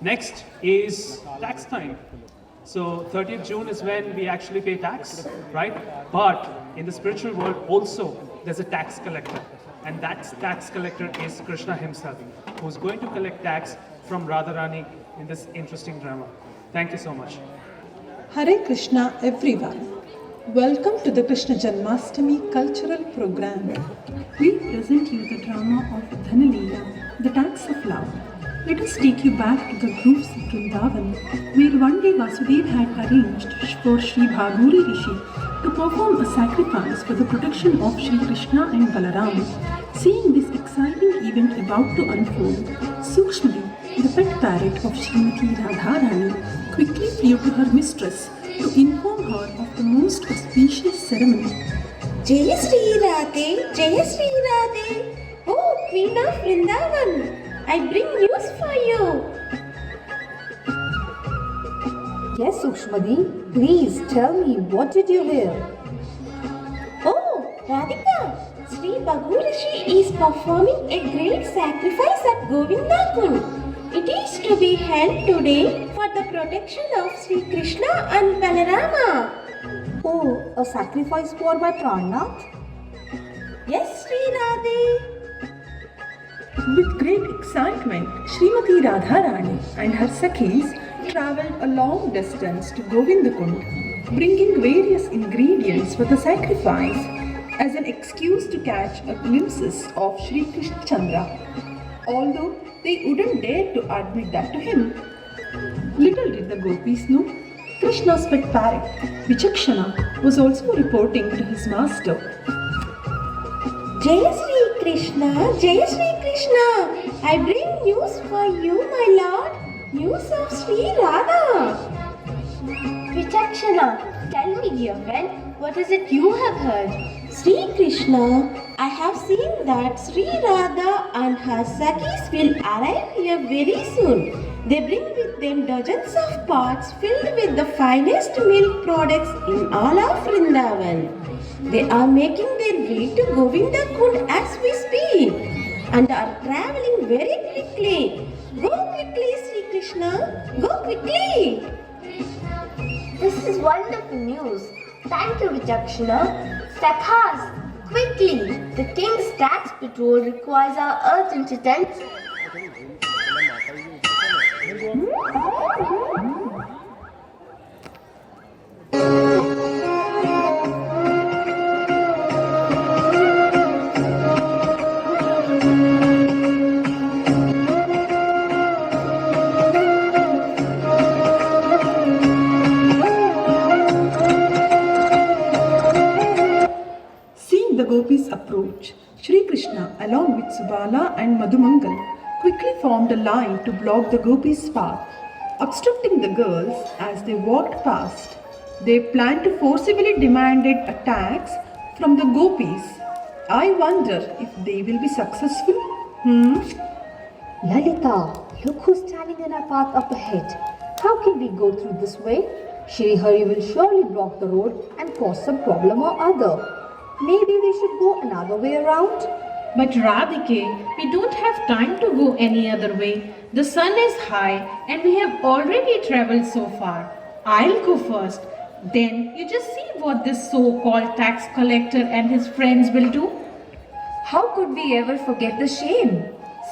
Next is tax time. So 30th June is when we actually pay tax, right? But in the spiritual world also, there's a tax collector. And that tax collector is Krishna himself, who's going to collect tax from Radharani in this interesting drama. Thank you so much. Hare Krishna everyone. Welcome to the Krishna Janmastami cultural program. We present you the drama of Lila, the tax of love. Let us take you back to the groves of Vrindavan, where one day Vasudev had arranged for Sri Bhaguri Rishi to perform a sacrifice for the protection of Sri Krishna and Balaram. Seeing this exciting event about to unfold, Sukshmadi, the pet parrot of Srimati Radharani, quickly flew to her mistress to inform her of the most auspicious ceremony. Jai Sri Radhe, Jai Sri Radhe. Oh, Queen of Vrindavan, I bring news for you. Yes, Sukshmadi, please tell me, what did you hear? Oh, Radhika, Sri Bhagurishi is performing a great sacrifice at Govindakund. It is to be held today for the protection of Sri Krishna and Balarama. Oh, a sacrifice for my Pranath? Yes, Sri Radhe. With great excitement, Srimati Radharani and her Sakhis travelled a long distance to Govindakund, bringing various ingredients for the sacrifice as an excuse to catch a glimpses of Sri Krishna Chandra, although they wouldn't dare to admit that to him. Little did the gopis know, Krishna's pet parrot, Vichakshana, was also reporting to his master. Jai Sri Krishna, Jai Sri Krishna, I bring news for you, my lord, news of Sri Radha. Vichakshana, tell me, dear friend, what is it you have heard? Sri Krishna, I have seen that Sri Radha and her Sakhis will arrive here very soon. They bring with them dozens of pots filled with the finest milk products in all of Vrindavan. They are making their way to Govindakund as we speak and are traveling very quickly. Go quickly, Sri Krishna. Go quickly. This is wonderful news. Thank you, Vichakshana. Sakhas, quickly. The king's tax patrol requires our urgent attention. Seeing the gopis approach, Sri Krishna, along with Subala and Madhumangal, quickly formed a line to block the gopis' path, obstructing the girls as they walked past. They planned to forcibly demand a tax from the gopis. I wonder if they will be successful. Lalita, look who's standing in our path up ahead. How can we go through this way? Shri Hari will surely block the road and cause some problem or other. Maybe we should go another way around? But Radhike, we don't have time to go any other way. The sun is high and we have already travelled so far. I'll go first. Then you just see what this so-called tax collector and his friends will do. How could we ever forget the shame?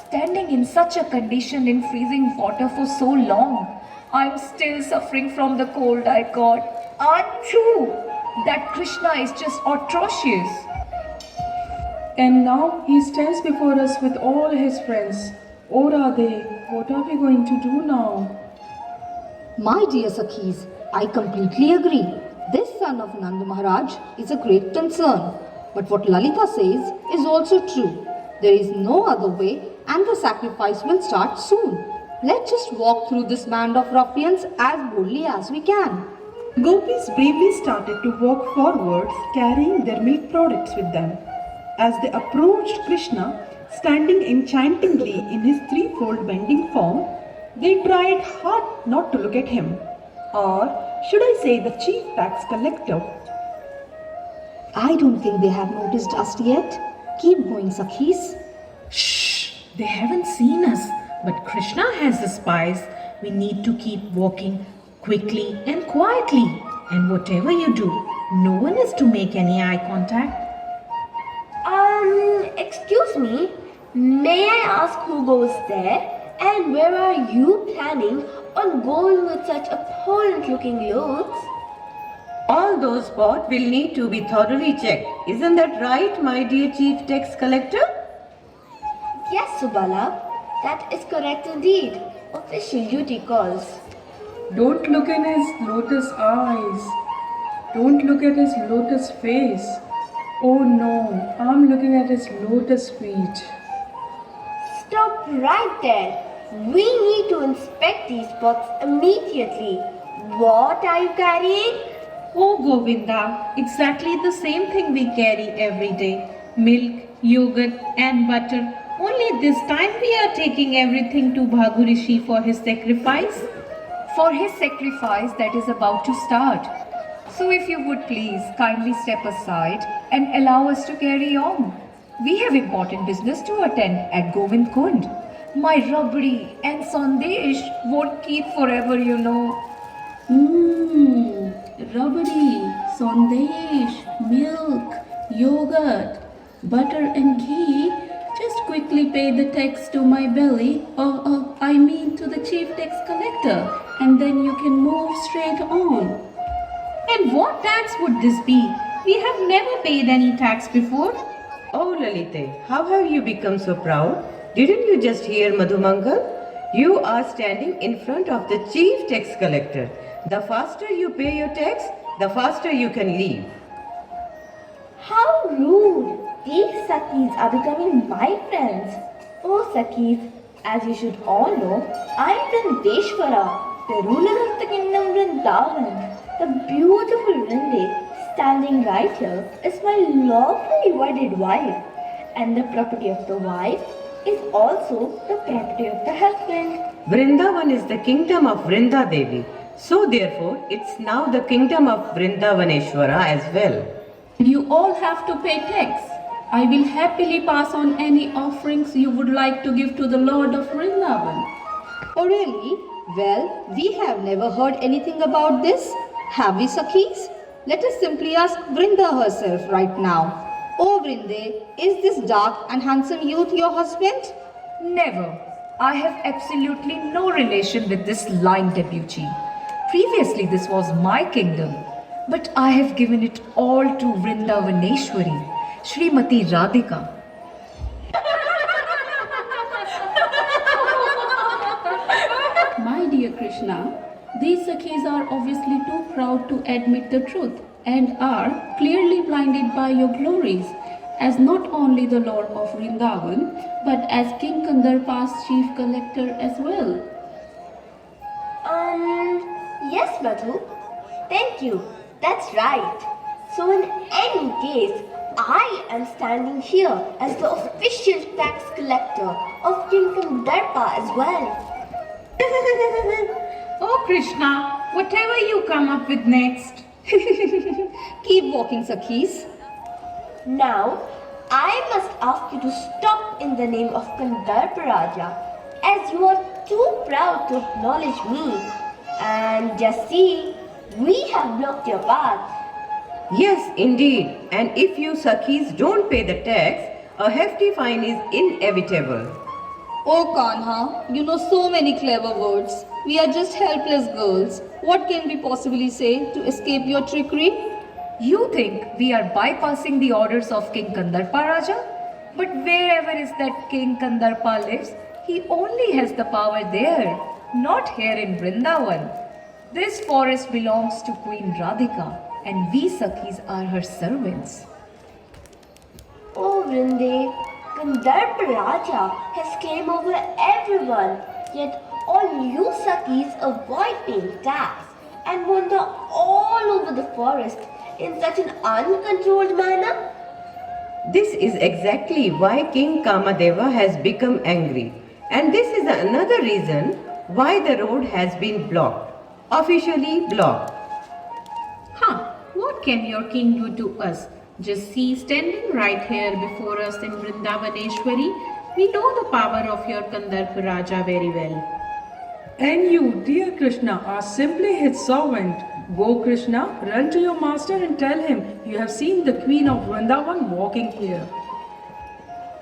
Standing in such a condition in freezing water for so long. I'm still suffering from the cold I got. Achoo! That Krishna is just atrocious. And now he stands before us with all his friends. Oh Radhe, what are we going to do now? My dear Sakhis, I completely agree. This son of Nanda Maharaj is a great concern. But what Lalita says is also true. There is no other way and the sacrifice will start soon. Let's just walk through this band of ruffians as boldly as we can. Gopis bravely started to walk forwards, carrying their milk products with them. As they approached Krishna, standing enchantingly in his threefold bending form, they tried hard not to look at him, or should I say the chief tax collector. I don't think they have noticed us yet. Keep going, Sakhis. Shh! They haven't seen us, but Krishna has the spies. We need to keep walking quickly and quietly. And whatever you do, no one is to make any eye contact. Excuse me, may I ask who goes there? And where are you planning on going with such abhorrent looking loads? All those pots will need to be thoroughly checked. Isn't that right, my dear Chief Tax Collector? Yes, Subala, that is correct indeed. Official duty calls. Don't look in his lotus eyes. Don't look at his lotus face. Oh no, I'm looking at his lotus feet. Stop right there. We need to inspect these pots immediately. What are you carrying? Oh Govinda, exactly the same thing we carry every day. Milk, yogurt and butter. Only this time we are taking everything to Bhagu Rishi for his sacrifice. For his sacrifice that is about to start. So if you would please kindly step aside and allow us to carry on. We have important business to attend at Govind Kund. My rabdi and sandesh won't keep forever, you know. Rabdi, sandesh, milk, yogurt, butter and ghee. Just quickly pay the tax to my belly, or I mean to the chief tax collector, and then you can move straight on. And what tax would this be? We have never paid any tax before. Oh Lalite, how have you become so proud? Didn't you just hear Madhumangal? You are standing in front of the Chief Tax Collector. The faster you pay your tax, the faster you can leave. How rude! These Sakis are becoming my friends. Oh Sakis, as you should all know, I am Vrindeshwara, the ruler of the kingdom Vrindavan. The beautiful Vrinde standing right here is my lawfully wedded wife, and the property of the wife is also the property of the husband. Vrindavan is the kingdom of Vrinda Devi. So therefore, it's now the kingdom of Vrindavaneshwara as well. You all have to pay tax. I will happily pass on any offerings you would like to give to the Lord of Vrindavan. Oh really? Well, we have never heard anything about this. Have we, Sakhis? Let us simply ask Vrinda herself right now. Oh Vrinde, is this dark and handsome youth your husband? Never. I have absolutely no relation with this lying debauchee. Previously this was my kingdom, but I have given it all to Vrindavaneshwari, Srimati Radhika. My dear Krishna, these Sakhis are obviously too proud to admit the truth and are clearly blinded by your glories as not only the Lord of Vrindavan but as King Kandarpa's chief collector as well. Yes, Madhu. Thank you. That's right. So in any case, I am standing here as the official tax collector of King Kandarpa as well. Oh Krishna, whatever you come up with next. Keep walking, Sakhis. Now, I must ask you to stop in the name of Kandarpa Raja, as you are too proud to acknowledge me. And just see, we have blocked your path. Yes, indeed. And if you Sakhis don't pay the tax, a hefty fine is inevitable. Oh Kanha, you know so many clever words. We are just helpless girls. What can we possibly say to escape your trickery? You think we are bypassing the orders of King Kandarpa Raja? But wherever is that King Kandarpa lives, he only has the power there, not here in Vrindavan. This forest belongs to Queen Radhika, and we Sakhis are her servants. Oh Vrinde, Kandarpa Raja has claim over everyone, yet all you Sakhis avoid paying tax and wander all over the forest in such an uncontrolled manner. This is exactly why King Kamadeva has become angry. And this is another reason why the road has been blocked. Officially blocked. What can your king do to us? Just see, standing right here before us in Vrindavaneshwari, we know the power of your Kandarpa Raja very well. And you, dear Krishna, are simply his servant. Go, Krishna, run to your master and tell him you have seen the Queen of Vrindavan walking here.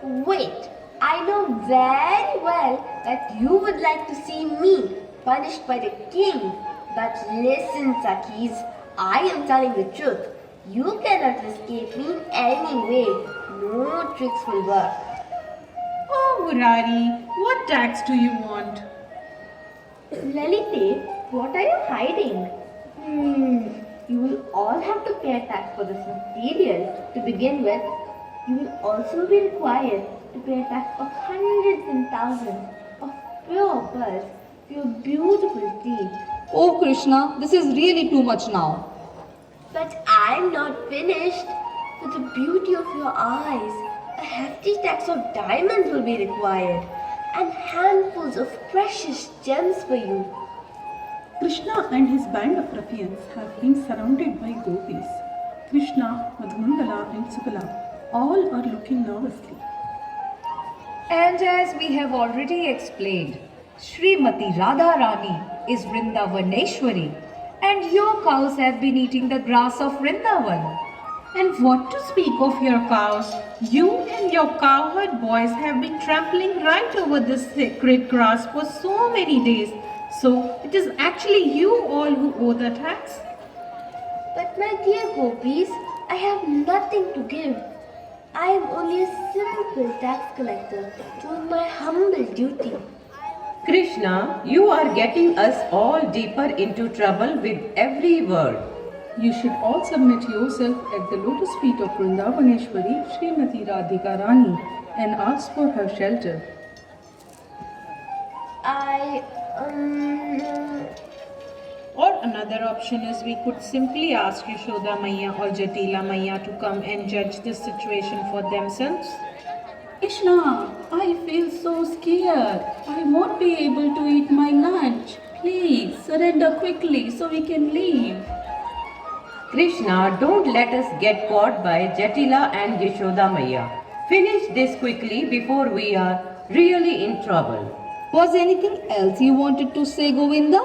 Wait, I know very well that you would like to see me punished by the king. But listen, Sakhis, I am telling the truth. You cannot escape me in any way. No tricks will work. Oh, Murari, what tax do you want? Lalite, what are you hiding? You will all have to pay a tax for this material to begin with. You will also be required to pay a tax of hundreds and thousands of pure pearls for your beautiful teeth. Oh Krishna, this is really too much now. But I'm not finished. For the beauty of your eyes, a hefty tax of diamonds will be required, and handfuls of precious gems for you. Krishna and his band of ruffians have been surrounded by gopis. Krishna, Madhumangala and Sukala all are looking nervously. And as we have already explained, Srimati Radharani is Vrindavaneshwari, and your cows have been eating the grass of Vrindavan. And what to speak of your cows? You and your cowherd boys have been trampling right over this sacred grass for so many days. So it is actually you all who owe the tax. But my dear gopis, I have nothing to give. I am only a simple tax collector doing my humble duty. Krishna, you are getting us all deeper into trouble with every word. You should all submit yourself at the lotus feet of Vrindavaneshwari, Srimati Radhika Rani, and ask for her shelter. Or another option is we could simply ask Yashoda Maiya or Jatila Maiya to come and judge this situation for themselves. Krishna, I feel so scared. I won't be able to eat my lunch. Please surrender quickly so we can leave. Krishna, don't let us get caught by Jatila and Yashoda Maiya. Finish this quickly before we are really in trouble. Was anything else you wanted to say, Govinda?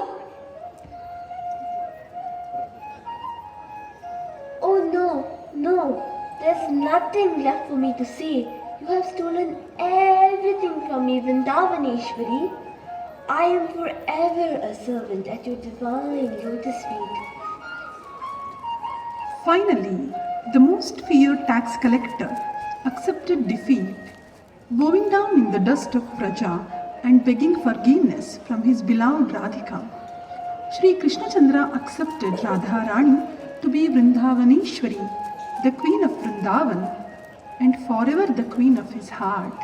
Oh no, there's nothing left for me to say. You have stolen everything from me, Vrindavaneshwari. I am forever a servant at your divine lotus feet. Finally, the most feared tax collector accepted defeat, bowing down in the dust of Praja and begging forgiveness from his beloved Radhika. Sri Krishna Chandra accepted Radharani to be Vrindavaneshwari, the queen of Vrindavan, and forever the queen of his heart.